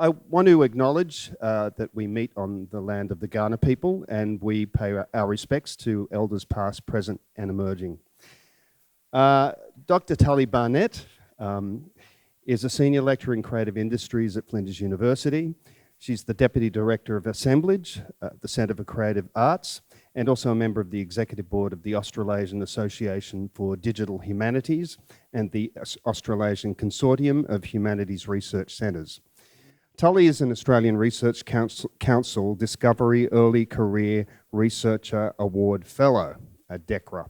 I want to acknowledge that we meet on the land of the Kaurna people, and we pay our respects to elders past, present and emerging. Dr Tully Barnett is a senior lecturer in creative industries at Flinders University. She's the Deputy Director of Assemblage, the Centre for Creative Arts, and also a member of the Executive Board of the Australasian Association for Digital Humanities and the Australasian Consortium of Humanities Research Centres. Tully is an Australian Research Council Discovery Early Career Researcher Award Fellow, a DECRA,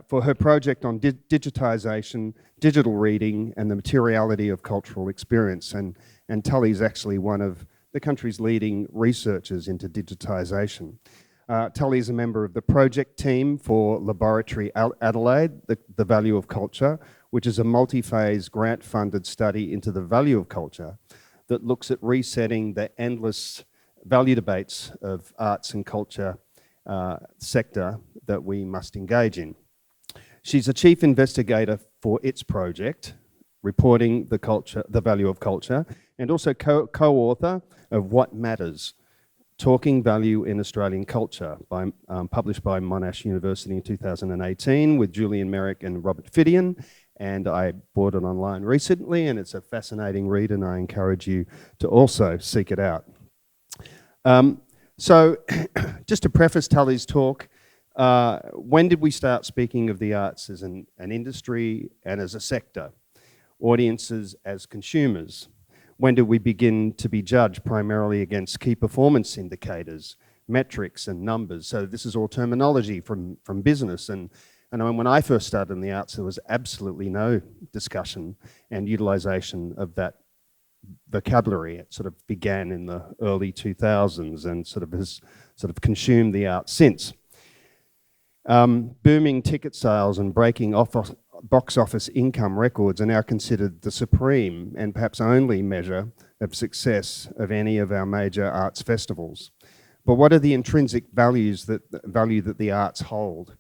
for her project on digitisation, digital reading and the materiality of cultural experience. And Tully is actually one of the country's leading researchers into digitisation. Tully is a member of the project team for Laboratory Adelaide, the Value of Culture, which is a multi-phase grant-funded study into the value of culture that looks at resetting the endless value debates of arts and culture sector that we must engage in. She's a chief investigator for its project, reporting the value of culture, and also co-author of What Matters, Talking Value in Australian Culture, published by Monash University in 2018 with Julian Merrick and Robert Fidian. And I bought it online recently, and it's a fascinating read, and I encourage you to also seek it out. So just to preface Tully's talk, when did we start speaking of the arts as an industry and as a sector? Audiences as consumers? When did we begin to be judged primarily against key performance indicators, metrics and numbers? So this is all terminology from business. And when I first started in the arts, there was absolutely no discussion and utilisation of that vocabulary. It sort of began in the early 2000s and sort of has sort of consumed the arts since. Booming ticket sales and breaking box office income records are now considered the supreme and perhaps only measure of success of any of our major arts festivals. But what are the intrinsic value that the arts hold?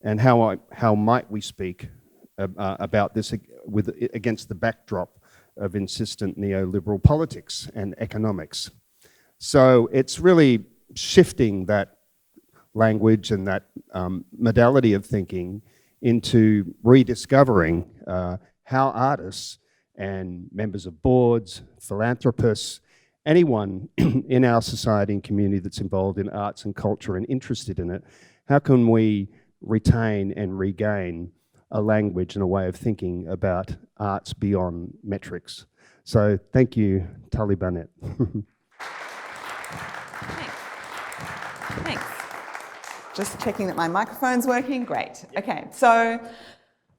And how might we speak about this against the backdrop of insistent neoliberal politics and economics? So it's really shifting that language and that modality of thinking into rediscovering how artists and members of boards, philanthropists, anyone in our society and community that's involved in arts and culture and interested in it, how can we retain and regain a language and a way of thinking about arts beyond metrics? So thank you, Tully Barnett. Thanks. Just checking that my microphone's working. Great. Okay, so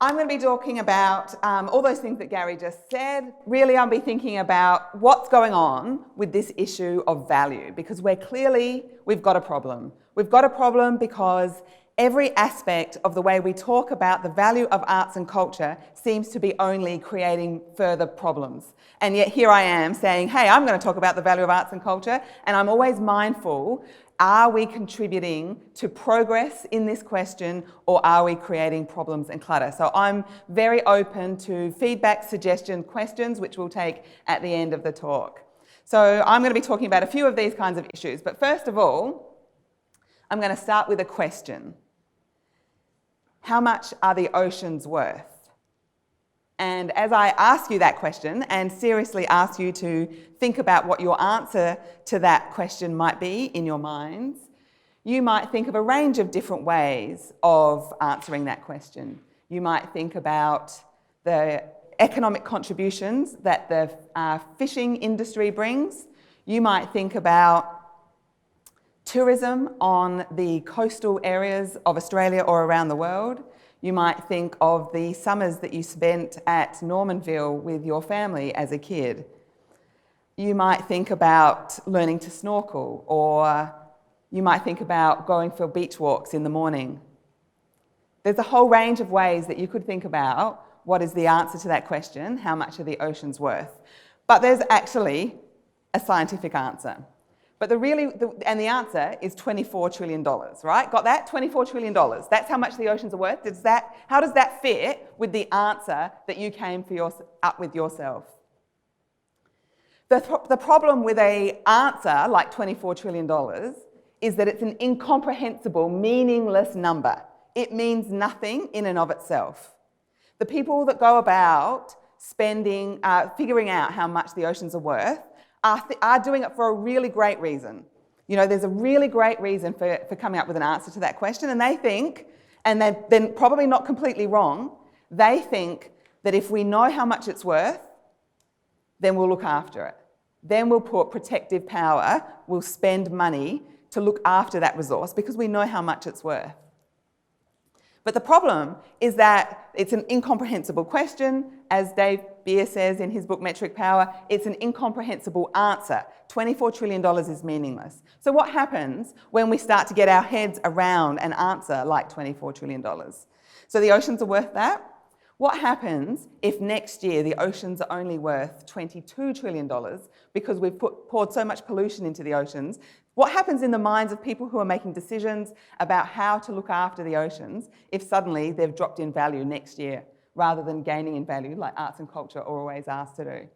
I'm going to be talking about all those things that Gary just said. Really, I'll be thinking about what's going on with this issue of value, because we've got a problem. We've got a problem because every aspect of the way we talk about the value of arts and culture seems to be only creating further problems. And yet here I am saying, hey, I'm going to talk about the value of arts and culture, and I'm always mindful, are we contributing to progress in this question, or are we creating problems and clutter? So I'm very open to feedback, suggestions, questions, which we'll take at the end of the talk. So I'm going to be talking about a few of these kinds of issues, but first of all, I'm going to start with a question. How much are the oceans worth? And as I ask you that question and seriously ask you to think about what your answer to that question might be in your minds, you might think of a range of different ways of answering that question. You might think about the economic contributions that the fishing industry brings. You might think about tourism on the coastal areas of Australia or around the world. You might think of the summers that you spent at Normanville with your family as a kid. You might think about learning to snorkel, or you might think about going for beach walks in the morning. There's a whole range of ways that you could think about what is the answer to that question, how much are the oceans worth? But there's actually a scientific answer. But the answer is $24 trillion, right? Got that? $24 trillion. That's how much the oceans are worth. How does that fit with the answer that you came up with yourself? The problem with an answer like $24 trillion is that it's an incomprehensible, meaningless number. It means nothing in and of itself. The people that go about figuring out how much the oceans are worth are doing it for a really great reason. You know, there's a really great reason for coming up with an answer to that question, and they think, and they're probably not completely wrong, they think that if we know how much it's worth, then we'll look after it. Then we'll put protective power, we'll spend money to look after that resource because we know how much it's worth. But the problem is that it's an incomprehensible question. As Dave Beer says in his book Metric Power, it's an incomprehensible answer. $24 trillion is meaningless. So what happens when we start to get our heads around an answer like $24 trillion? So the oceans are worth that. What happens if next year the oceans are only worth $22 trillion because we've poured so much pollution into the oceans? What happens in the minds of people who are making decisions about how to look after the oceans if suddenly they've dropped in value next year rather than gaining in value like arts and culture are always asked to do?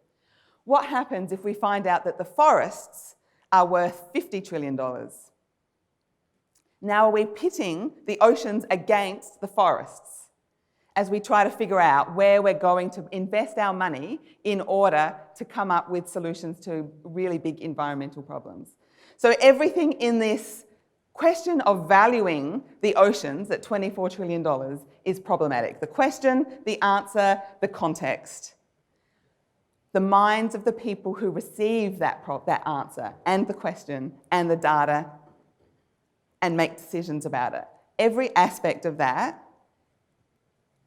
What happens if we find out that the forests are worth $50 trillion? Now are we pitting the oceans against the forests as we try to figure out where we're going to invest our money in order to come up with solutions to really big environmental problems? So everything in this question of valuing the oceans at $24 trillion is problematic. The question, the answer, the context. The minds of the people who receive that answer and the question and the data and make decisions about it. Every aspect of that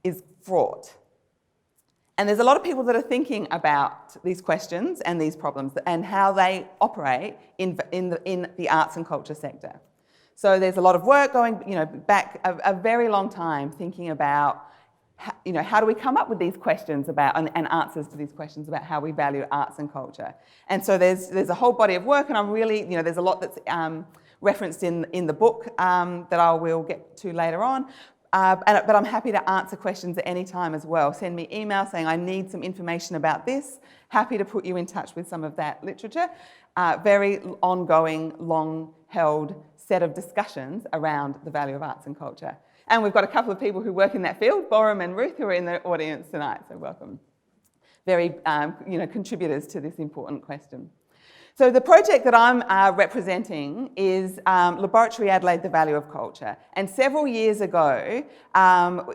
is fraught. And there's a lot of people that are thinking about these questions and these problems and how they operate in the arts and culture sector. So there's a lot of work going, back a very long time thinking about, how do we come up with these questions about and answers to these questions about how we value arts and culture. And so there's a whole body of work, and I'm really, there's a lot that's referenced in the book that I will get to later on. But I'm happy to answer questions at any time as well. Send me email saying I need some information about this. Happy to put you in touch with some of that literature. Very ongoing, long-held set of discussions around the value of arts and culture. And we've got a couple of people who work in that field, Borum and Ruth, who are in the audience tonight, so welcome. Very contributors to this important question. So the project that I'm representing is Laboratory Adelaide, the Value of Culture. And several years ago,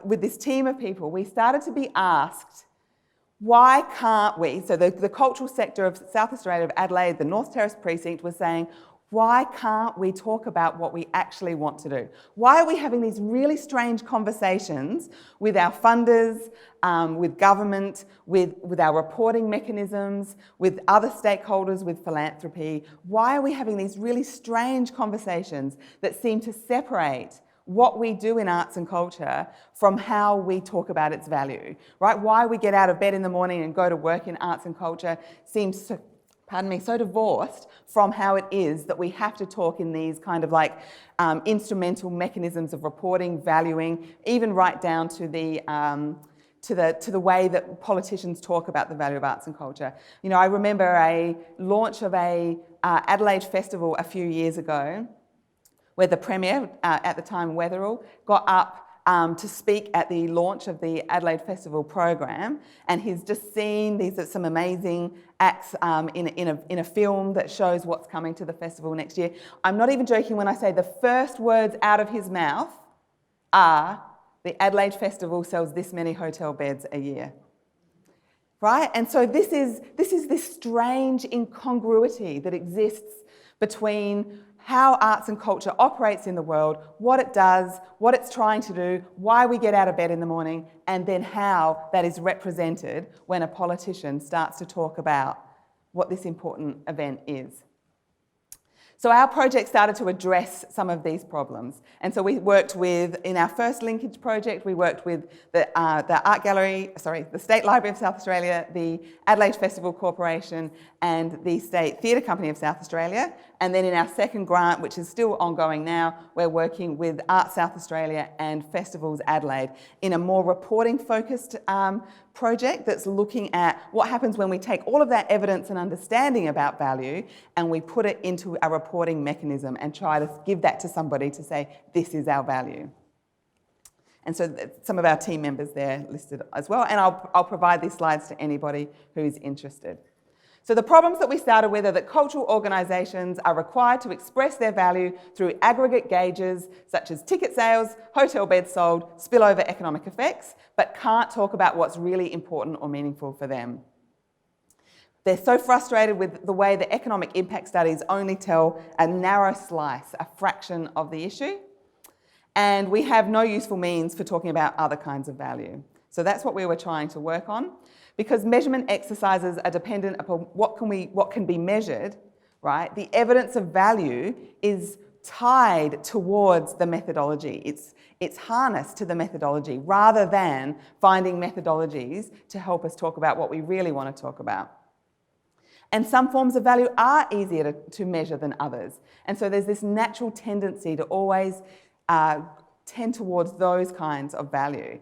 with this team of people, we started to be asked, why can't we, so the cultural sector of South Australia, of Adelaide, the North Terrace precinct was saying, why can't we talk about what we actually want to do? Why are we having these really strange conversations with our funders, with government, with our reporting mechanisms, with other stakeholders, with philanthropy? Why are we having these really strange conversations that seem to separate what we do in arts and culture from how we talk about its value, right? Why we get out of bed in the morning and go to work in arts and culture seems so, so divorced from how it is that we have to talk in these kind of like instrumental mechanisms of reporting, valuing, even right down to the way that politicians talk about the value of arts and culture. I remember a launch of a Adelaide festival a few years ago where the Premier, at the time Wetherill, got up to speak at the launch of the Adelaide Festival program, and he's just seen these are some amazing acts in a film that shows what's coming to the festival next year. I'm not even joking when I say the first words out of his mouth are, the Adelaide Festival sells this many hotel beds a year. Right? And so this is this strange incongruity that exists between how arts and culture operates in the world, what it does, what it's trying to do, why we get out of bed in the morning, and then how that is represented when a politician starts to talk about what this important event is. So our project started to address some of these problems. And so we worked with, in our first linkage project, we worked with the State Library of South Australia, the Adelaide Festival Corporation, and the State Theatre Company of South Australia. And then in our second grant, which is still ongoing now, we're working with Art South Australia and Festivals Adelaide in a more reporting-focused project that's looking at what happens when we take all of that evidence and understanding about value and we put it into a reporting mechanism and try to give that to somebody to say, this is our value. And so some of our team members there listed as well, and I'll provide these slides to anybody who's interested. So the problems that we started with are that cultural organisations are required to express their value through aggregate gauges such as ticket sales, hotel beds sold, spillover economic effects, but can't talk about what's really important or meaningful for them. They're so frustrated with the way the economic impact studies only tell a narrow slice, a fraction of the issue, and we have no useful means for talking about other kinds of value. So that's what we were trying to work on. Because measurement exercises are dependent upon what can be measured, right? The evidence of value is tied towards the methodology. It's harnessed to the methodology rather than finding methodologies to help us talk about what we really want to talk about. And some forms of value are easier to measure than others. And so there's this natural tendency to always tend towards those kinds of value.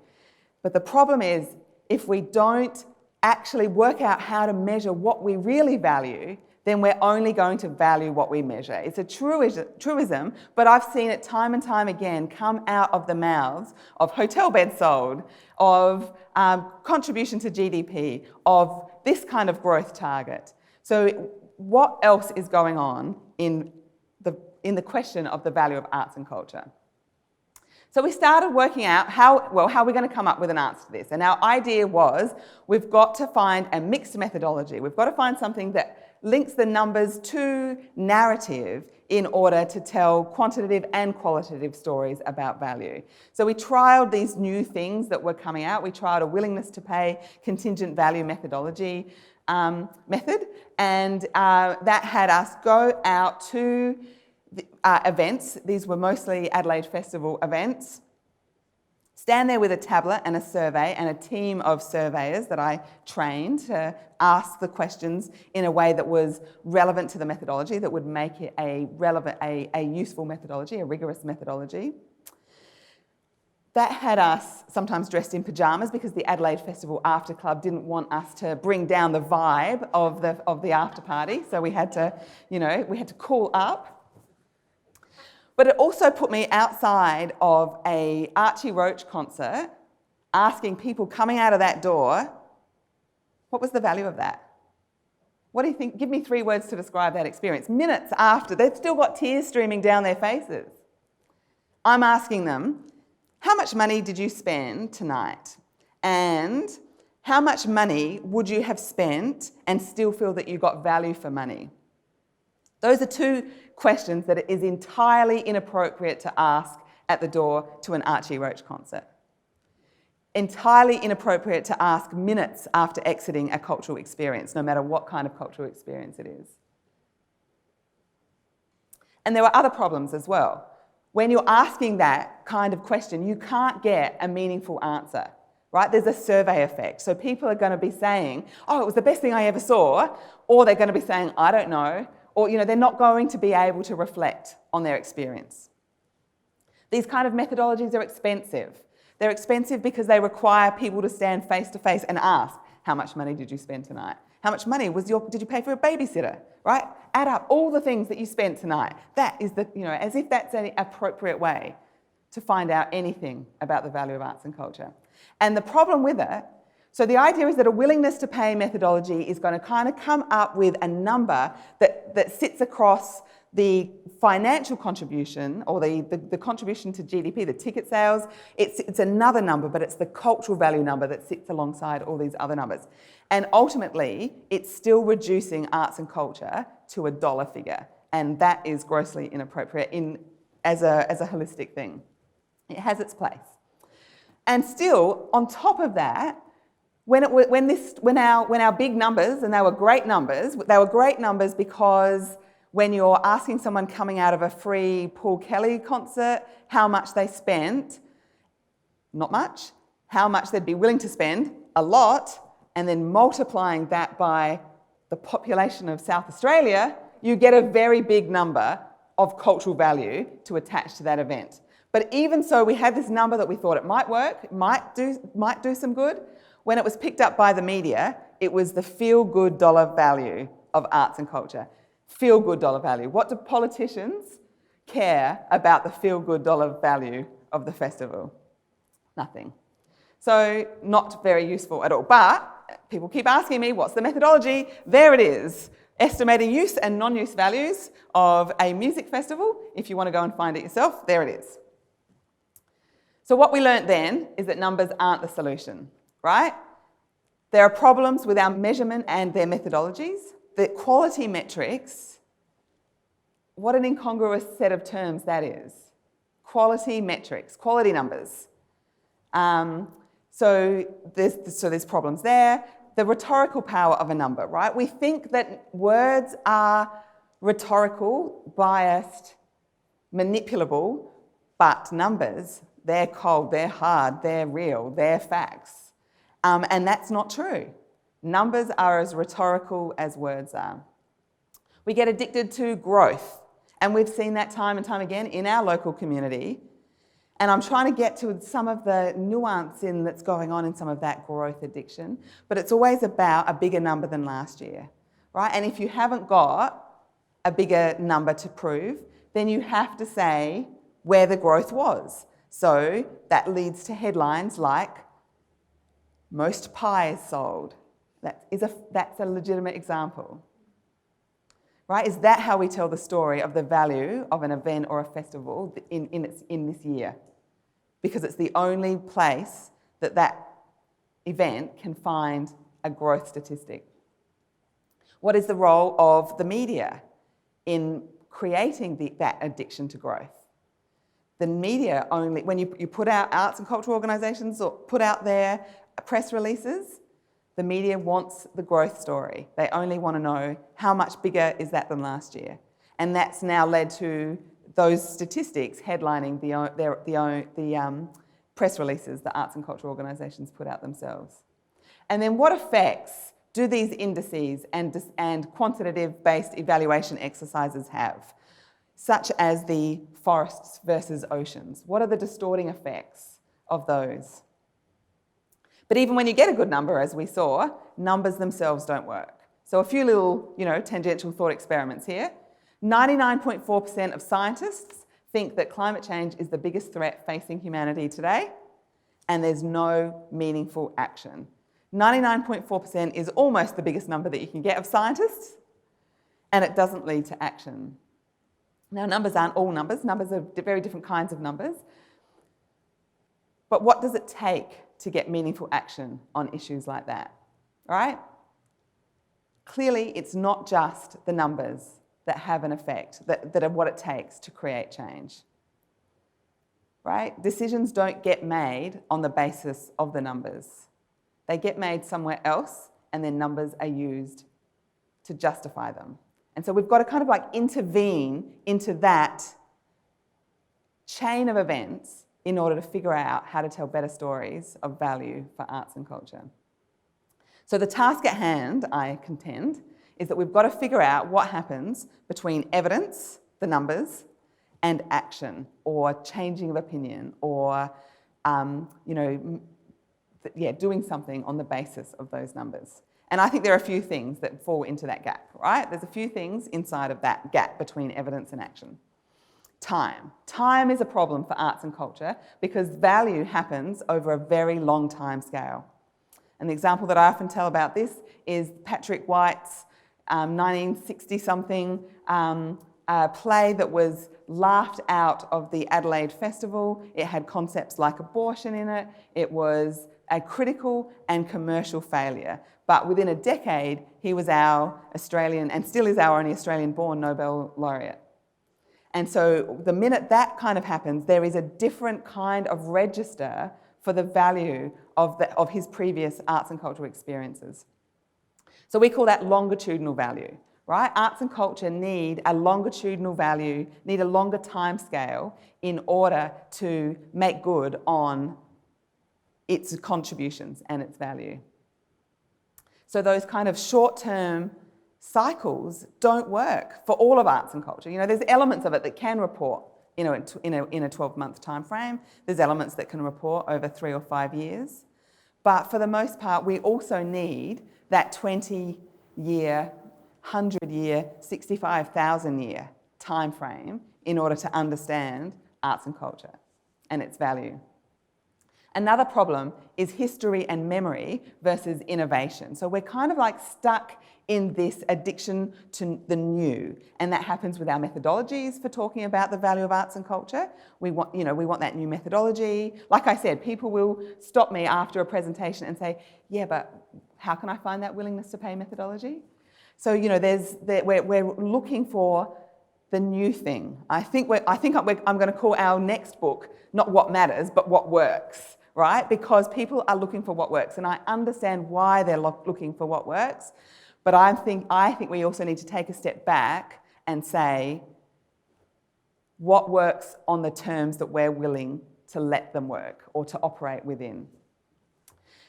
But the problem is, if we don't actually work out how to measure what we really value, then we're only going to value what we measure. It's a truism, but I've seen it time and time again come out of the mouths of hotel beds sold, of contribution to GDP, of this kind of growth target. So what else is going on in the question of the value of arts and culture? So we started working out how we're going to come up with an answer to this. And our idea was, we've got to find a mixed methodology. We've got to find something that links the numbers to narrative in order to tell quantitative and qualitative stories about value. So we trialled these new things that were coming out. We trialled a willingness to pay contingent value methodology method, and that had us go out to events. These were mostly Adelaide Festival events. Stand there with a tablet and a survey and a team of surveyors that I trained to ask the questions in a way that was relevant to the methodology, that would make it a useful methodology, a rigorous methodology. That had us sometimes dressed in pyjamas because the Adelaide Festival After Club didn't want us to bring down the vibe of the after party, so we had to cool up. But it also put me outside of a Archie Roach concert, asking people coming out of that door, what was the value of that? What do you think? Give me 3 words to describe that experience. Minutes after, they've still got tears streaming down their faces. I'm asking them, how much money did you spend tonight? And how much money would you have spent and still feel that you got value for money? Those are 2 questions that it is entirely inappropriate to ask at the door to an Archie Roach concert. Entirely inappropriate to ask minutes after exiting a cultural experience, no matter what kind of cultural experience it is. And there were other problems as well. When you're asking that kind of question, you can't get a meaningful answer, right? There's a survey effect. So people are going to be saying, oh, it was the best thing I ever saw, or they're going to be saying, I don't know, or they're not going to be able to reflect on their experience. These kind of methodologies are expensive. They're expensive because they require people to stand face to face and ask, how much money did you spend tonight? How much money did you pay for a babysitter, right? Add up all the things that you spent tonight. That is as if that's an appropriate way to find out anything about the value of arts and culture. And the problem with it, so the idea is that a willingness to pay methodology is going to kind of come up with a number that sits across the financial contribution or the contribution to GDP, the ticket sales. It's another number, but it's the cultural value number that sits alongside all these other numbers. And ultimately, it's still reducing arts and culture to a dollar figure. And that is grossly inappropriate as a holistic thing. It has its place. And still, on top of that, when our big numbers, and they were great numbers because when you're asking someone coming out of a free Paul Kelly concert how much they spent, not much, how much they'd be willing to spend, a lot, and then multiplying that by the population of South Australia, you get a very big number of cultural value to attach to that event. But even so, we had this number that we thought it might work, might do some good. When it was picked up by the media, it was the feel-good dollar value of arts and culture. Feel-good dollar value. What do politicians care about the feel-good dollar value of the festival? Nothing. So not very useful at all. But people keep asking me, what's the methodology? There it is. Estimating use and non-use values of a music festival. If you want to go and find it yourself, there it is. So what we learnt then is that numbers aren't the solution, right? There are problems with our measurement and their methodologies. The quality metrics, what an incongruous set of terms that is. Quality metrics, quality numbers. So there's problems there. The rhetorical power of a number, right? We think that words are rhetorical, biased, manipulable, but numbers, they're cold, they're hard, they're real, they're facts. And that's not true. Numbers are as rhetorical as words are. We get addicted to growth, and we've seen that time and time again in our local community. And I'm trying to get to some of the nuance that's going on in some of that growth addiction, but it's always about a bigger number than last year, right? And if you haven't got a bigger number to prove, then you have to say where the growth was. So that leads to headlines like, most pies sold. That's a legitimate example, right? Is that how we tell the story of the value of an event or a festival in this year? Because it's the only place that event can find a growth statistic. What is the role of the media in creating that addiction to growth? The media only, when you put out arts and cultural organisations or put out their press releases, the media wants the growth story. They only want to know how much bigger is that than last year. And that's now led to those statistics headlining the press releases that arts and cultural organisations put out themselves. And then what effects do these indices and quantitative-based evaluation exercises have, such as the forests versus oceans? What are the distorting effects of those? But even when you get a good number, as we saw, numbers themselves don't work. So a few little, tangential thought experiments here. 99.4% of scientists think that climate change is the biggest threat facing humanity today, and there's no meaningful action. 99.4% is almost the biggest number that you can get of scientists, and it doesn't lead to action. Now, numbers aren't all numbers. Numbers are very different kinds of numbers. But what does it take to get meaningful action on issues like that, right? Clearly, it's not just the numbers that have an effect, that are what it takes to create change, right? Decisions don't get made on the basis of the numbers. They get made somewhere else, and then numbers are used to justify them. And so we've got to kind of intervene into that chain of events in order to figure out how to tell better stories of value for arts and culture. So the task at hand, I contend, is that we've got to figure out what happens between evidence, the numbers, and action, or changing of opinion, or doing something on the basis of those numbers. And I think there are a few things that fall into that gap, right? There's a few things inside of that gap between evidence and action. Time. Time is a problem for arts and culture because value happens over a very long time scale. And the example that I often tell about this is Patrick White's 1960-something play that was laughed out of the Adelaide Festival. It had concepts like abortion in it. It was a critical and commercial failure. But within a decade, he was our Australian, and still is our only Australian-born Nobel laureate. And so the minute that kind of happens, there is a different kind of register for the value of his previous arts and cultural experiences. So we call that longitudinal value, right? Arts and culture need a longitudinal value, need a longer time scale in order to make good on its contributions and its value. So those kind of short-term cycles don't work for all of arts and culture. There's elements of it that can report in a 12-month time frame. There's elements that can report over 3 or 5 years. But for the most part, we also need that 20-year, 100-year, 65,000-year time frame in order to understand arts and culture and its value. Another problem is history and memory versus innovation. So we're kind of like stuck in this addiction to the new, and that happens with our methodologies for talking about the value of arts and culture. We want that new methodology. Like I said, people will stop me after a presentation and say, "Yeah, but how can I find that willingness to pay methodology?" So we're looking for the new thing. I'm going to call our next book not What Matters, but What Works. Right? Because people are looking for what works, and I understand why they're looking for what works, but I think we also need to take a step back and say what works on the terms that we're willing to let them work or to operate within.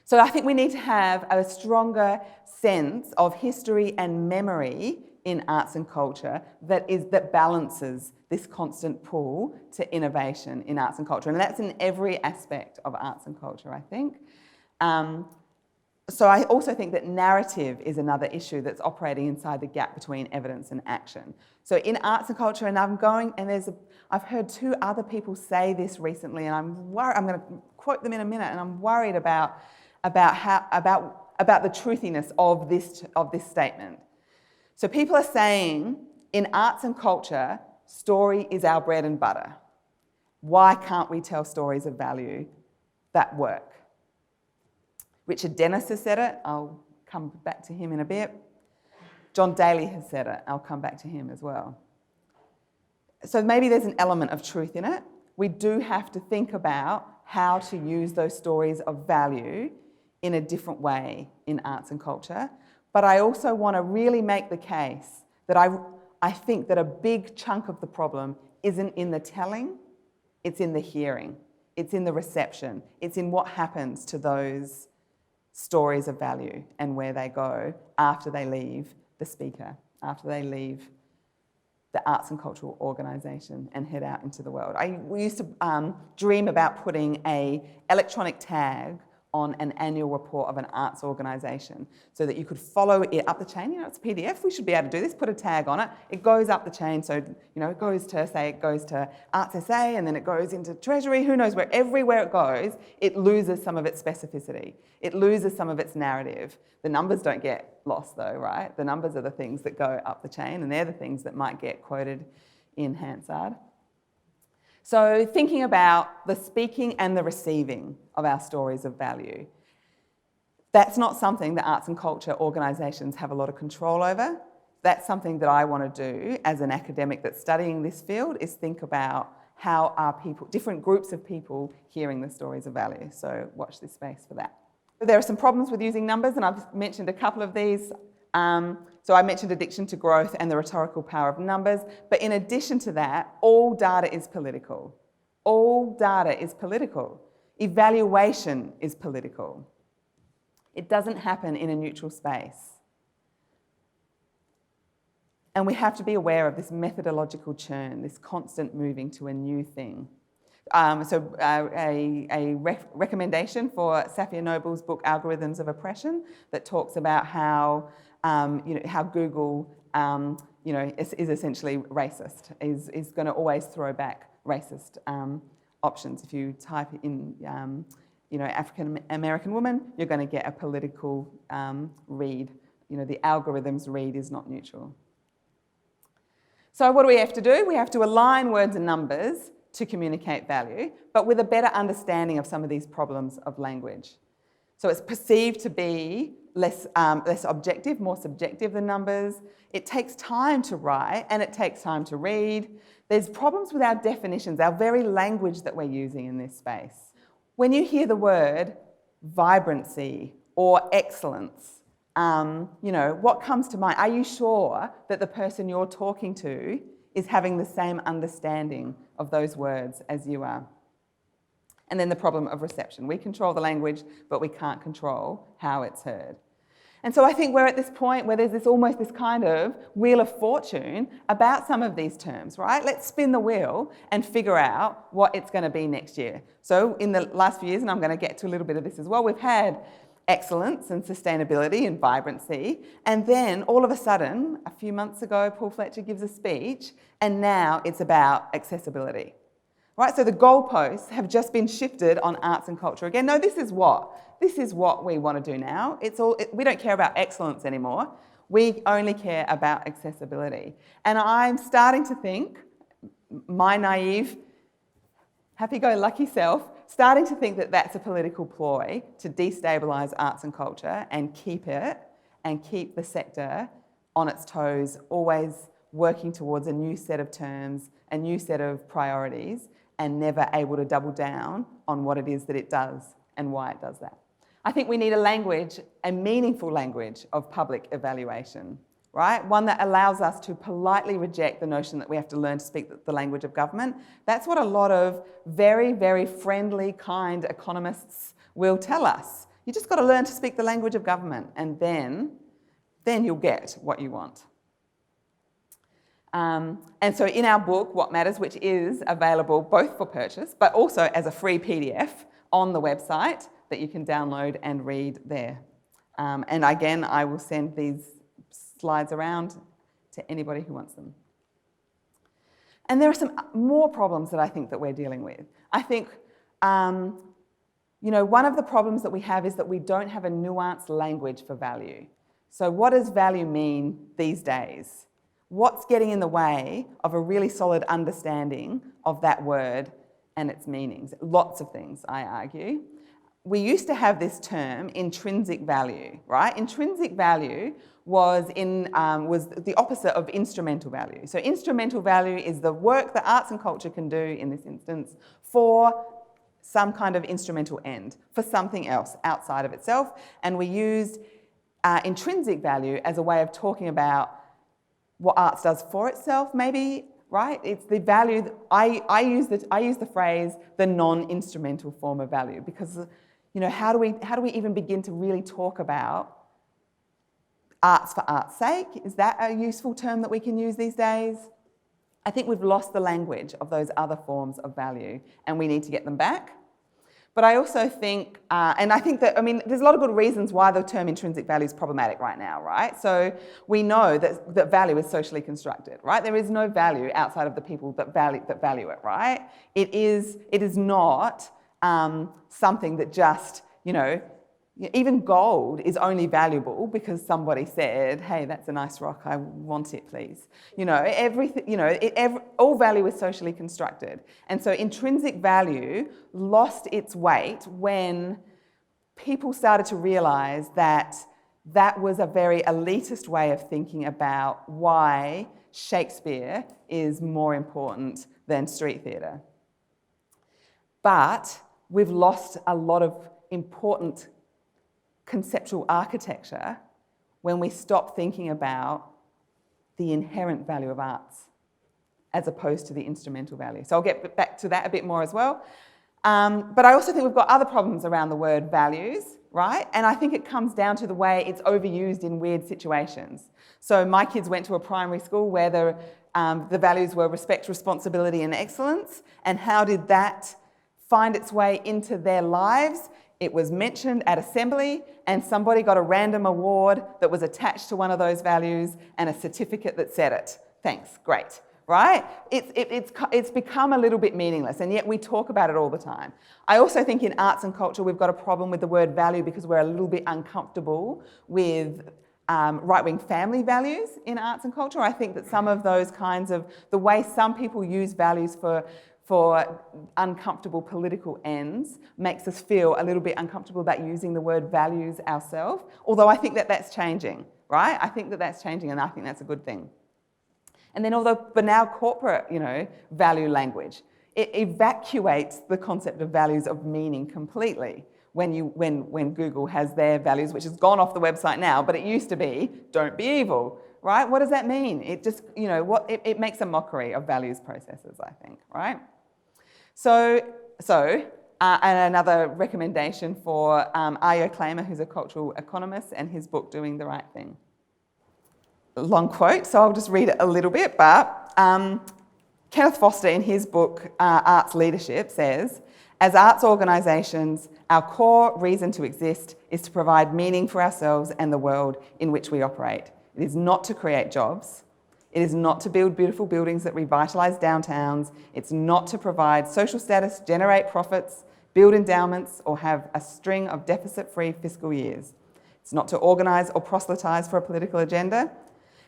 So I think we need to have a stronger sense of history and memory in arts and culture that balances this constant pull to innovation in arts and culture. And that's in every aspect of arts and culture, I think. So I also think that narrative is another issue that's operating inside the gap between evidence and action. So in arts and culture, and I've heard two other people say this recently, and I'm going to quote them in a minute, and I'm worried about the truthiness of this statement. So people are saying, in arts and culture, story is our bread and butter. Why can't we tell stories of value that work? Richard Dennis has said it. I'll come back to him in a bit. John Daly has said it. I'll come back to him as well. So maybe there's an element of truth in it. We do have to think about how to use those stories of value in a different way in arts and culture. But I also want to really make the case that I think that a big chunk of the problem isn't in the telling, it's in the hearing, it's in the reception, it's in what happens to those stories of value and where they go after they leave the speaker, after they leave the arts and cultural organisation and head out into the world. We used to dream about putting an electronic tag on an annual report of an arts organisation so that you could follow it up the chain. It's a PDF, we should be able to do this, put a tag on it. It goes up the chain, so it goes to Arts SA, and then it goes into Treasury, who knows where. Everywhere it goes, it loses some of its specificity. It loses some of its narrative. The numbers don't get lost though, right? The numbers are the things that go up the chain, and they're the things that might get quoted in Hansard. So thinking about the speaking and the receiving of our stories of value, that's not something that arts and culture organisations have a lot of control over. That's something that I want to do as an academic that's studying this field, is think about how are people, different groups of people, hearing the stories of value. So watch this space for that. There are some problems with using numbers, and I've mentioned a couple of these. So I mentioned addiction to growth and the rhetorical power of numbers, but in addition to that, all data is political. All data is political. Evaluation is political. It doesn't happen in a neutral space. And we have to be aware of this methodological churn, this constant moving to a new thing. A recommendation for Safia Noble's book, Algorithms of Oppression, that talks about how Google is essentially racist, is going to always throw back racist options. If you type in African American woman, you're going to get a political read. The algorithm's read is not neutral. So what do we have to do? We have to align words and numbers to communicate value, but with a better understanding of some of these problems of language. So it's perceived to be less objective, more subjective than numbers. It takes time to write and it takes time to read. There's problems with our definitions, our very language that we're using in this space. When you hear the word vibrancy or excellence, what comes to mind? Are you sure that the person you're talking to is having the same understanding of those words as you are? And then the problem of reception. We control the language, but we can't control how it's heard. And so I think we're at this point where there's this almost this kind of wheel of fortune about some of these terms, right? Let's spin the wheel and figure out what it's going to be next year. So in the last few years, and I'm going to get to a little bit of this as well, we've had excellence and sustainability and vibrancy, and then all of a sudden, a few months ago, Paul Fletcher gives a speech, and now it's about accessibility. Right, so the goalposts have just been shifted on arts and culture again. No, this is what we want to do now. We don't care about excellence anymore. We only care about accessibility. And I'm starting to think, my naive, happy-go-lucky self, starting to think that that's a political ploy to destabilise arts and culture and keep the sector on its toes, always working towards a new set of terms, a new set of priorities, and never able to double down on what it is that it does and why it does that. I think we need a language, a meaningful language of public evaluation, right? One that allows us to politely reject the notion that we have to learn to speak the language of government. That's what a lot of very, very friendly, kind economists will tell us. You just got to learn to speak the language of government, and then you'll get what you want. And so in our book, What Matters, which is available both for purchase, but also as a free PDF on the website that you can download and read there. And again, I will send these slides around to anybody who wants them. And there are some more problems that I think that we're dealing with. I think, one of the problems that we have is that we don't have a nuanced language for value. So what does value mean these days? What's getting in the way of a really solid understanding of that word and its meanings? Lots of things, I argue. We used to have this term, intrinsic value, right? Intrinsic value was the opposite of instrumental value. So instrumental value is the work that arts and culture can do, in this instance, for some kind of instrumental end, for something else outside of itself. And we used intrinsic value as a way of talking about what arts does for itself, maybe, right? It's the value. I use the phrase the non-instrumental form of value, because how do we even begin to really talk about arts for art's sake? Is that a useful term that we can use these days? I think we've lost the language of those other forms of value, and we need to get them back. But I also think, and I think that, there's a lot of good reasons why the term intrinsic value is problematic right now, right? So we know that value is socially constructed, right? There is no value outside of the people that value it, right? It is not something that just, even gold is only valuable because somebody said, hey, that's a nice rock, I want it, please. All value is socially constructed. And so intrinsic value lost its weight when people started to realise that that was a very elitist way of thinking about why Shakespeare is more important than street theatre. But we've lost a lot of important conceptual architecture when we stop thinking about the inherent value of arts as opposed to the instrumental value. So I'll get back to that a bit more as well. But I also think we've got other problems around the word values, right? And I think it comes down to the way it's overused in weird situations. So my kids went to a primary school where the values were respect, responsibility and excellence. And how did that find its way into their lives? It was mentioned at assembly, and somebody got a random award that was attached to one of those values and a certificate that said it. Thanks, great, right? It's become a little bit meaningless, and yet we talk about it all the time. I also think in arts and culture we've got a problem with the word value because we're a little bit uncomfortable with right-wing family values in arts and culture. I think that some of those kinds of, the way some people use values for uncomfortable political ends makes us feel a little bit uncomfortable about using the word values ourselves, although I think that that's changing, right? I think that that's changing, and I think that's a good thing. And then all the banal corporate, value language, it evacuates the concept of values of meaning completely when Google has their values, which has gone off the website now, but it used to be, don't be evil. Right? What does that mean? It just, it makes a mockery of values processes, I think, right? So And another recommendation for Ayo Claimer, who's a cultural economist, and his book, Doing the Right Thing. Long quote, so I'll just read it a little bit, but Kenneth Foster in his book, Arts Leadership, says, as arts organisations, our core reason to exist is to provide meaning for ourselves and the world in which we operate. It is not to create jobs. It is not to build beautiful buildings that revitalise downtowns. It's not to provide social status, generate profits, build endowments, or have a string of deficit-free fiscal years. It's not to organise or proselytise for a political agenda.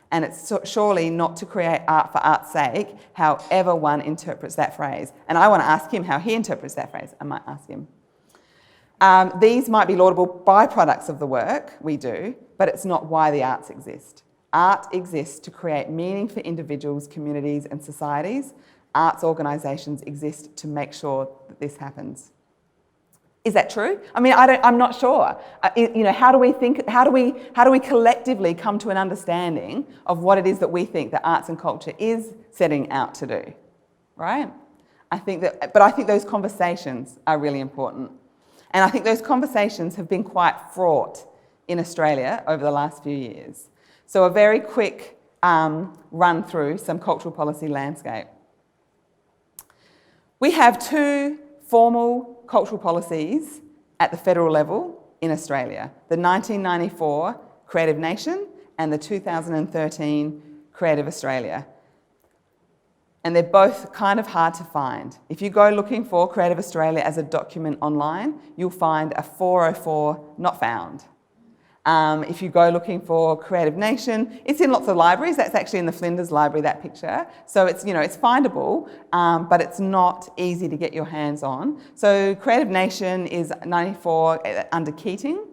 And it's surely not to create art for art's sake, however one interprets that phrase. And I want to ask him how he interprets that phrase. I might ask him. These might be laudable byproducts of the work we do, but it's not why the arts exist. Art exists to create meaning for individuals, communities, and societies. Arts organisations exist to make sure that this happens. Is that true? I mean, I'm not sure. How do we think? How do we collectively come to an understanding of what it is that we think that arts and culture is setting out to do? Right? I think those conversations are really important, and I think those conversations have been quite fraught in Australia over the last few years. So a very quick run through some cultural policy landscape. We have two formal cultural policies at the federal level in Australia, the 1994 Creative Nation and the 2013 Creative Australia. And they're both kind of hard to find. If you go looking for Creative Australia as a document online, you'll find a 404 not found. If you go looking for Creative Nation, it's in lots of libraries. That's actually in the Flinders library, that picture. So it's findable, but it's not easy to get your hands on. So Creative Nation is 94 under Keating,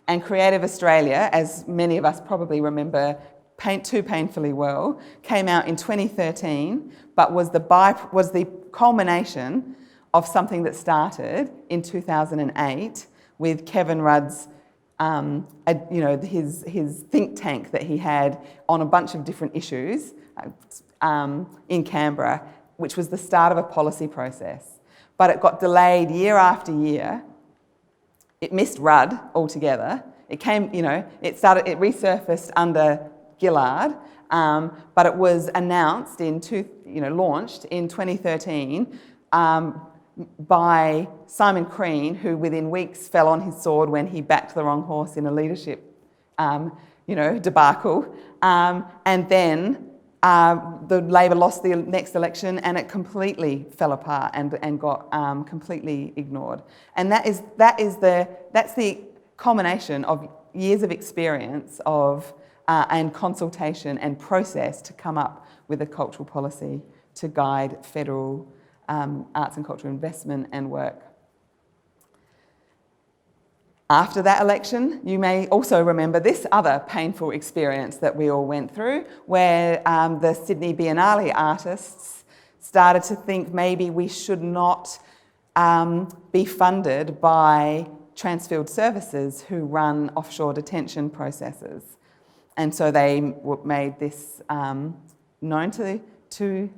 and Creative Australia, as many of us probably remember too painfully well, came out in 2013, but was the culmination of something that started in 2008 with Kevin Rudd's his think tank that he had on a bunch of different issues in Canberra, which was the start of a policy process. But it got delayed year after year. It missed Rudd altogether. It resurfaced under Gillard, but it announced launched in 2013 by Simon Crean, who within weeks fell on his sword when he backed the wrong horse in a leadership, debacle. And then the Labor lost the next election, and it completely fell apart and got completely ignored. And that's the culmination of years of experience and consultation and process to come up with a cultural policy to guide federal arts and cultural investment and work. After that election, you may also remember this other painful experience that we all went through, where the Sydney Biennale artists started to think maybe we should not be funded by Transfield Services, who run offshore detention processes. And so they made this known to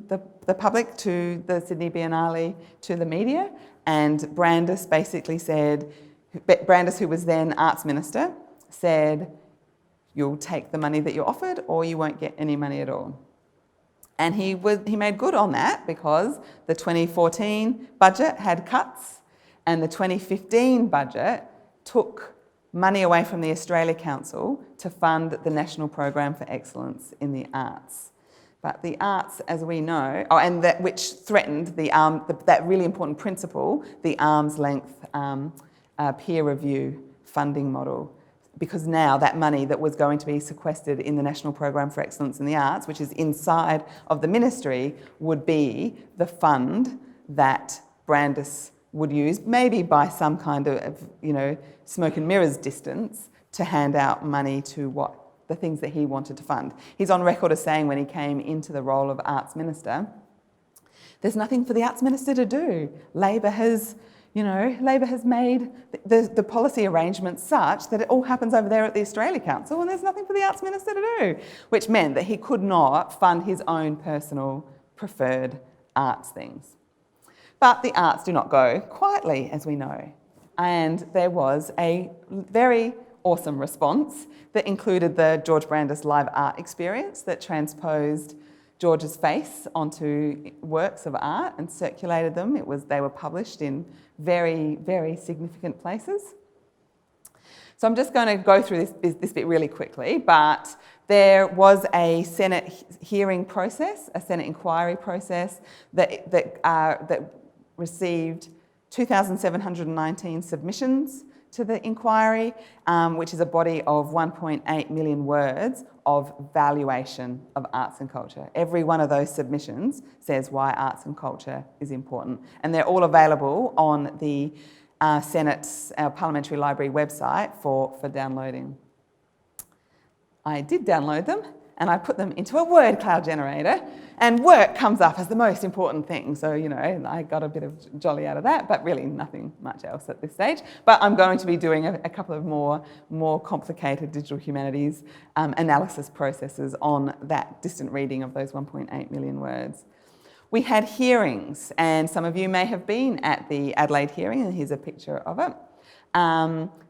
the public, to the Sydney Biennale, to the media, and Brandis basically said, who was then Arts Minister, said, you'll take the money that you're offered or you won't get any money at all. And he made good on that, because the 2014 budget had cuts and the 2015 budget took money away from the Australia Council to fund the National Program for Excellence in the Arts. But the arts, as we know, which threatened that really important principle, the arm's length peer review funding model, because now that money that was going to be sequestered in the National Program for Excellence in the Arts, which is inside of the ministry, would be the fund that Brandis would use, maybe by some kind of smoke and mirrors distance, to hand out money to the things that he wanted to fund. He's on record as saying, when he came into the role of Arts Minister, there's nothing for the Arts Minister to do. Labor has made the policy arrangements such that it all happens over there at the Australia Council, and there's nothing for the Arts Minister to do, which meant that he could not fund his own personal preferred arts things. But the arts do not go quietly, as we know. And there was a very awesome response that included the George Brandis live art experience that transposed George's face onto works of art and circulated them. They were published in very, very significant places. So I'm just going to go through this bit really quickly, but there was a Senate hearing process, a Senate inquiry process that received 2,719 submissions to the inquiry, which is a body of 1.8 million words of valuation of arts and culture. Every one of those submissions says why arts and culture is important. And they're all available on the Senate's Parliamentary Library website for downloading. I did download them and I put them into a word cloud generator, and work comes up as the most important thing. So, I got a bit of jolly out of that, but really nothing much else at this stage. But I'm going to be doing a couple of more complicated digital humanities analysis processes on that distant reading of those 1.8 million words. We had hearings, and some of you may have been at the Adelaide hearing, and here's a picture of it,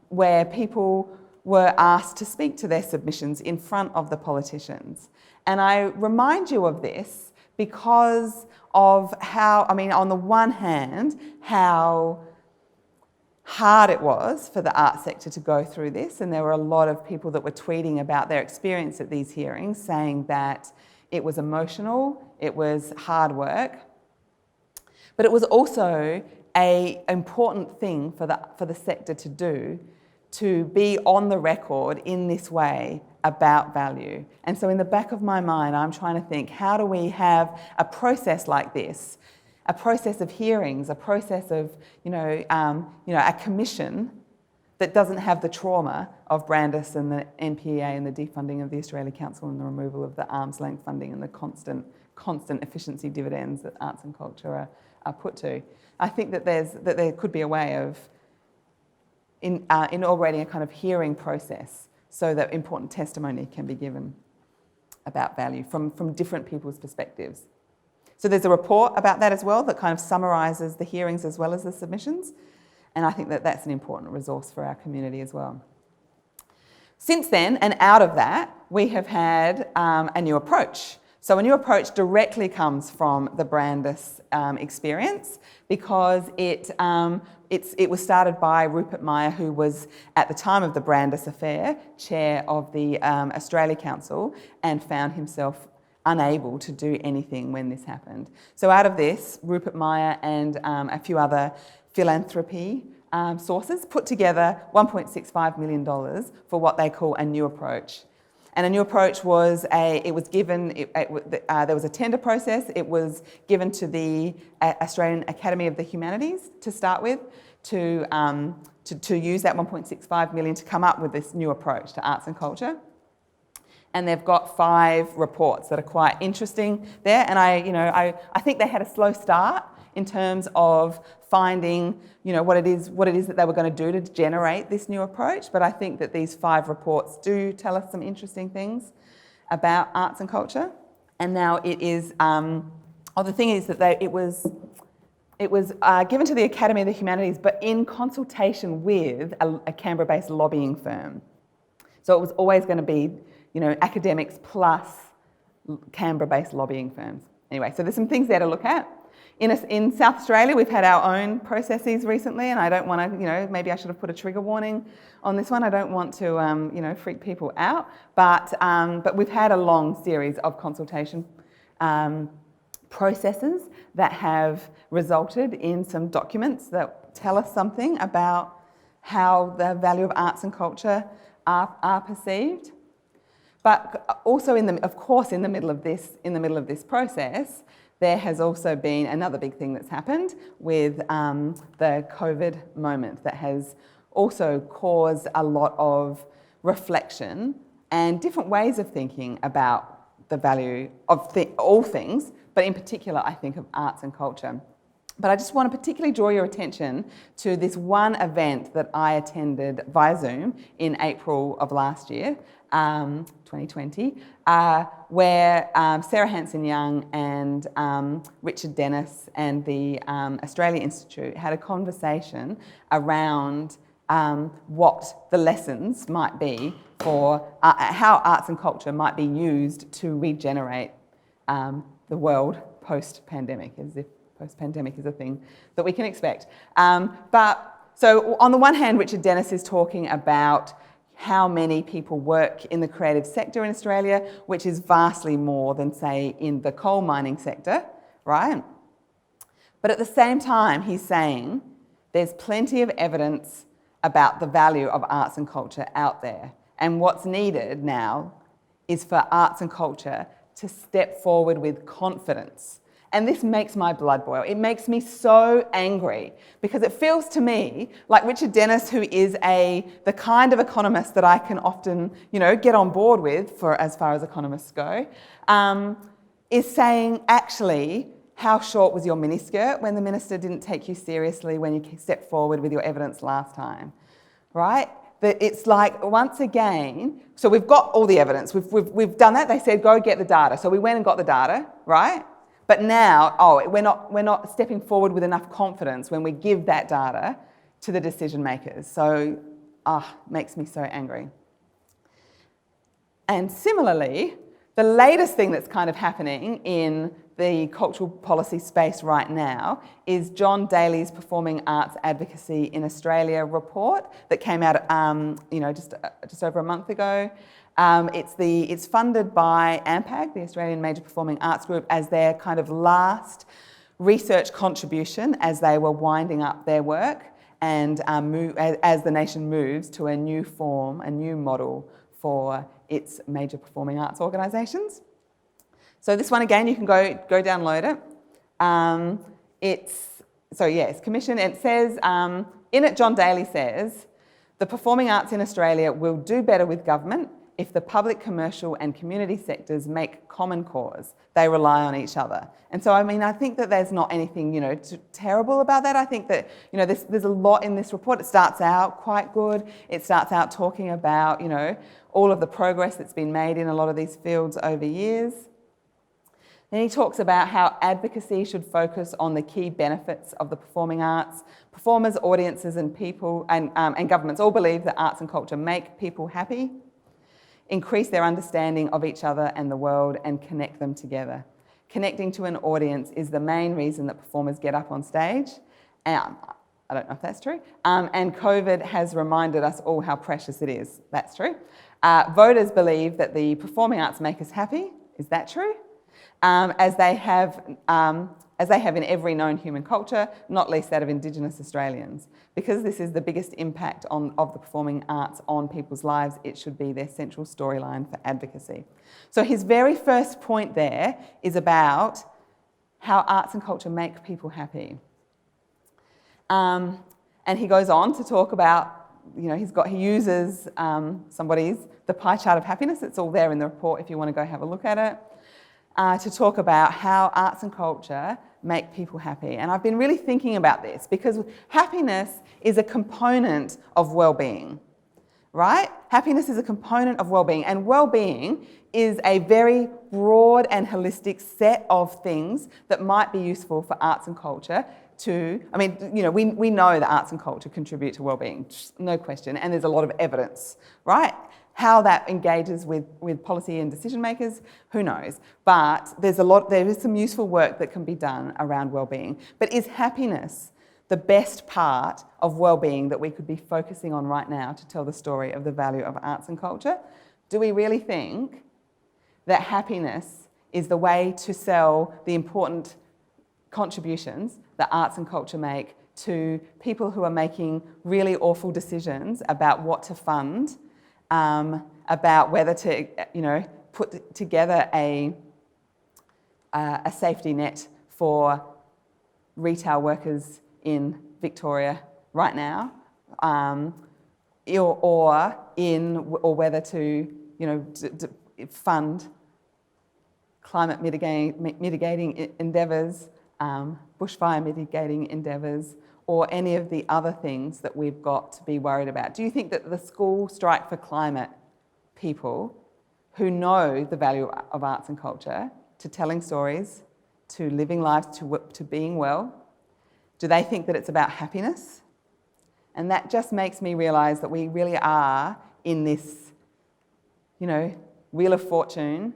where people were asked to speak to their submissions in front of the politicians. And I remind you of this because of how, on the one hand, how hard it was for the art sector to go through this, and there were a lot of people that were tweeting about their experience at these hearings, saying that it was emotional, it was hard work, but it was also an important thing for the sector to do, to be on the record in this way about value. And so in the back of my mind, I'm trying to think, how do we have a process like this, a process of hearings, a process of, a commission that doesn't have the trauma of Brandis and the NPEA and the defunding of the Australia Council and the removal of the arm's length funding and the constant efficiency dividends that arts and culture are put to. I think that there could be a way of inaugurating a kind of hearing process so that important testimony can be given about value from different people's perspectives. So there's a report about that as well that kind of summarises the hearings as well as the submissions, and I think that that's an important resource for our community as well. Since then, and out of that, we have had a new approach. So a new approach directly comes from the Brandis experience, because it was started by Rupert Meyer, who was, at the time of the Brandis affair, chair of the Australia Council, and found himself unable to do anything when this happened. So out of this, Rupert Meyer and a few other philanthropy sources put together $1.65 million for what they call a new approach. And a new approach was there was a tender process. It was given to the Australian Academy of the Humanities to start with, to use that 1.65 million to come up with this new approach to arts and culture. And they've got 5 reports that are quite interesting there. And I think they had a slow start in terms of finding, what it is that they were going to do to generate this new approach. But I think that these 5 reports do tell us some interesting things about arts and culture. And now it is, the thing is that it was given to the Academy of the Humanities, but in consultation with a Canberra-based lobbying firm. So it was always going to be, academics plus Canberra-based lobbying firms. Anyway, so there's some things there to look at. In South Australia, we've had our own processes recently, and I don't want to, maybe I should have put a trigger warning on this one. I don't want to, freak people out, but we've had a long series of consultation processes that have resulted in some documents that tell us something about how the value of arts and culture are perceived. But also, in the middle of this process, there has also been another big thing that's happened with the COVID moment that has also caused a lot of reflection and different ways of thinking about the value of all things, but in particular, I think, of arts and culture. But I just want to particularly draw your attention to this one event that I attended via Zoom in April of last year, 2020, where Sarah Hanson-Young and Richard Dennis and the Australia Institute had a conversation around what the lessons might be for how arts and culture might be used to regenerate the world post-pandemic, as if post-pandemic is a thing that we can expect. So on the one hand, Richard Dennis is talking about how many people work in the creative sector in Australia, which is vastly more than, say, in the coal mining sector, right? But at the same time, he's saying there's plenty of evidence about the value of arts and culture out there. And what's needed now is for arts and culture to step forward with confidence. And this makes my blood boil. It makes me so angry because it feels to me like Richard Dennis, who is the kind of economist that I can often, get on board with for as far as economists go, is saying, actually, how short was your miniskirt when the minister didn't take you seriously when you stepped forward with your evidence last time, right? That it's like, once again, so we've got all the evidence. We've done that. They said, go get the data. So we went and got the data, right? But now, we're not stepping forward with enough confidence when we give that data to the decision makers. So, makes me so angry. And similarly, the latest thing that's kind of happening in the cultural policy space right now is John Daly's Performing Arts Advocacy in Australia report that came out, just over a month ago. It's funded by AMPAG, the Australian Major Performing Arts Group, as their kind of last research contribution as they were winding up their work and as the nation moves to a new form, a new model for its major performing arts organisations. So this one, again, you can go download it. It's commissioned, and it says, in it John Daly says, the performing arts in Australia will do better with government if the public, commercial and community sectors make common cause. They rely on each other. And so, I think that there's not anything, terrible about that. I think that, there's a lot in this report. It starts out quite good. It starts out talking about, all of the progress that's been made in a lot of these fields over years. Then he talks about how advocacy should focus on the key benefits of the performing arts. Performers, audiences and people and governments all believe that arts and culture make people happy, increase their understanding of each other and the world, and connect them together. Connecting to an audience is the main reason that performers get up on stage. I don't know if that's true. And COVID has reminded us all how precious it is. That's true. Voters believe that the performing arts make us happy. Is that true? As they have in every known human culture, not least that of Indigenous Australians. Because this is the biggest impact of the performing arts on people's lives, it should be their central storyline for advocacy. So his very first point there is about how arts and culture make people happy. And he goes on to talk about, he uses the pie chart of happiness. It's all there in the report if you want to go have a look at it. To talk about how arts and culture make people happy. And I've been really thinking about this because happiness is a component of wellbeing, right? Happiness is a component of wellbeing, and wellbeing is a very broad and holistic set of things that might be useful for arts and culture we know that arts and culture contribute to wellbeing, no question, and there's a lot of evidence, right? How that engages with policy and decision makers, who knows? But there is some useful work that can be done around wellbeing. But is happiness the best part of wellbeing that we could be focusing on right now to tell the story of the value of arts and culture? Do we really think that happiness is the way to sell the important contributions that arts and culture make to people who are making really awful decisions about what to fund, about whether to, put together a safety net for retail workers in Victoria right now, or whether to, fund climate mitigating endeavours bushfire mitigating endeavours, or any of the other things that we've got to be worried about? Do you think that the school strike for climate people who know the value of arts and culture, to telling stories, to living lives, to being well, do they think that it's about happiness? And that just makes me realise that we really are in this, wheel of fortune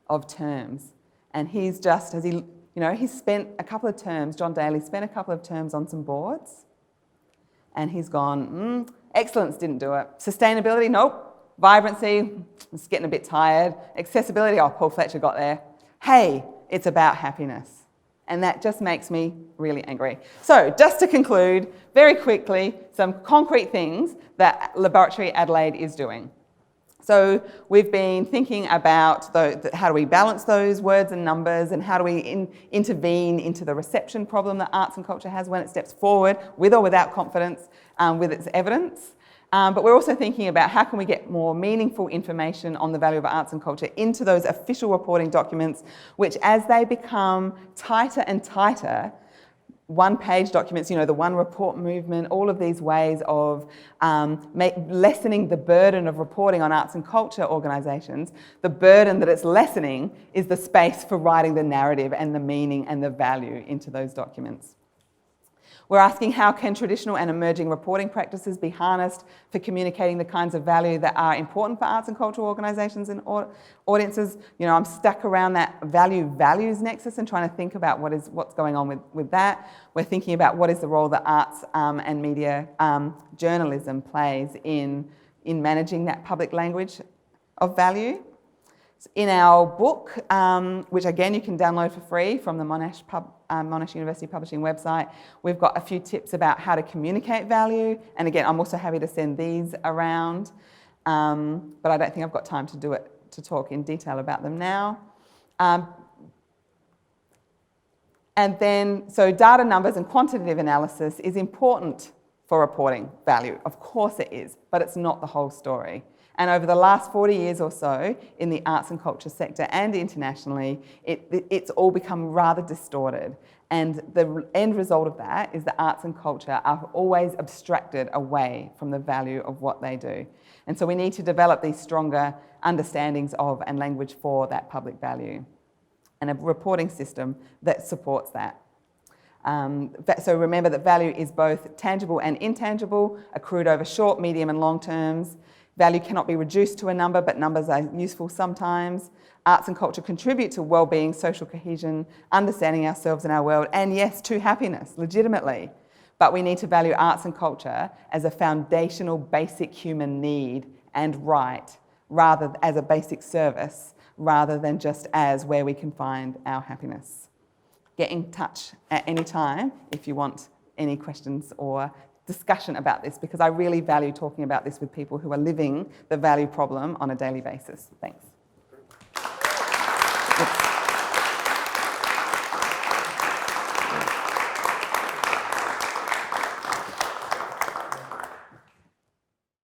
of terms. And he's spent a couple of terms, John Daly spent a couple of terms on some boards, and he's gone, excellence didn't do it. Sustainability, nope. Vibrancy, it's getting a bit tired. Accessibility, Paul Fletcher got there. Hey, it's about happiness. And that just makes me really angry. So just to conclude, very quickly, some concrete things that Laboratory Adelaide is doing. So we've been thinking about how do we balance those words and numbers, and how do we intervene into the reception problem that arts and culture has when it steps forward, with or without confidence, with its evidence. But we're also thinking about how can we get more meaningful information on the value of arts and culture into those official reporting documents, which as they become tighter and tighter, one-page documents, the one report movement, all of these ways of lessening the burden of reporting on arts and culture organisations, the burden that it's lessening is the space for writing the narrative and the meaning and the value into those documents. We're asking how can traditional and emerging reporting practices be harnessed for communicating the kinds of value that are important for arts and cultural organisations and audiences. I'm stuck around that values nexus and trying to think about what's going on with that. We're thinking about what is the role that arts and media journalism plays in managing that public language of value. In our book, which again you can download for free from the Monash University Publishing website, we've got a few tips about how to communicate value. And again, I'm also happy to send these around, but I don't think I've got time to talk in detail about them now. And then, so data, numbers and quantitative analysis is important for reporting value. Of course it is, but it's not the whole story. And over the last 40 years or so in the arts and culture sector and internationally, it's all become rather distorted. And the end result of that is that arts and culture are always abstracted away from the value of what they do. And so we need to develop these stronger understandings of and language for that public value, and a reporting system that supports that. So remember that value is both tangible and intangible, accrued over short, medium and long terms. Value cannot be reduced to a number, but numbers are useful sometimes. Arts and culture contribute to wellbeing, social cohesion, understanding ourselves and our world, and yes, to happiness, legitimately. But we need to value arts and culture as a foundational, basic human need and right, rather as a basic service, rather than just as where we can find our happiness. Get in touch at any time if you want any questions or discussion about this, because I really value talking about this with people who are living the value problem on a daily basis. Thanks.